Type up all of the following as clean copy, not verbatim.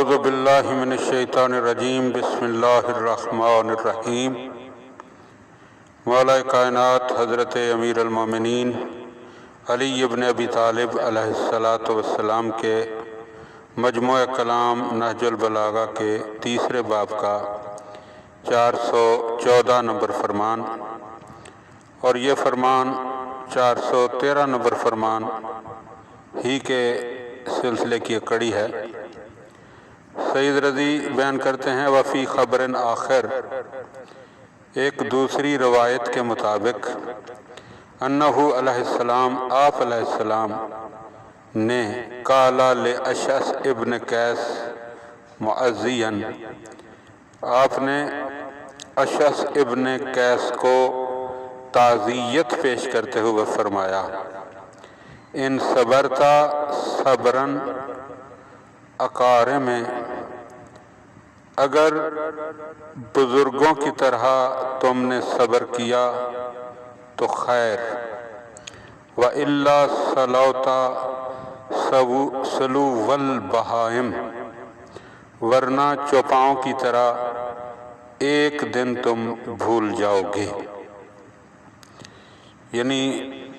اعوذ باللہ من الشیطان الرجیم بسم اللہ الرحمن الرحیم۔ مولا کائنات حضرت امیر المومنین علی ابن ابی طالب علیہ السلام کے مجموعہ کلام نہج البلاغہ کے تیسرے باب کا 414 نمبر فرمان، اور یہ فرمان 413 نمبر فرمان ہی کے سلسلے کی ایک کڑی ہے۔ سید رضی بیان کرتے ہیں وفی خبر آخر، ایک دوسری روایت کے مطابق، انہو علیہ السلام، آپ علیہ السلام نے قالا لاشعث ابن قیس معزیا، آپ نے اشعث ابن قیس کو تعزیت پیش کرتے ہوئے فرمایا، ان صبرتا صبرن اقارے میں، اگر بزرگوں کی طرح تم نے صبر کیا تو خیر، وَإِلَّا صَلَوْتَ سَلُوَّ الْبَہَائِمِ، ورنہ چوپاؤں کی طرح ایک دن تم بھول جاؤ گے۔ یعنی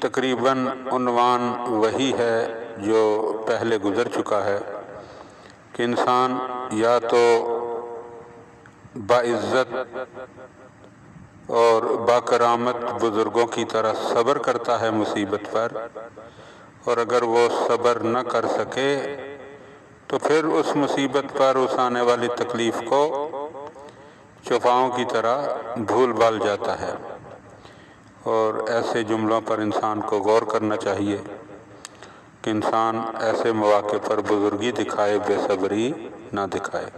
تقریباً عنوان وہی ہے جو پہلے گزر چکا ہے کہ انسان یا تو باعزت اور باکرامت بزرگوں کی طرح صبر کرتا ہے مصیبت پر، اور اگر وہ صبر نہ کر سکے تو پھر اس مصیبت پر اس آنے والی تکلیف کو چوپاؤں کی طرح بھول بھال جاتا ہے۔ اور ایسے جملوں پر انسان کو غور کرنا چاہیے کہ انسان ایسے مواقع پر بزرگی دکھائے، بے صبری نہ دکھائے۔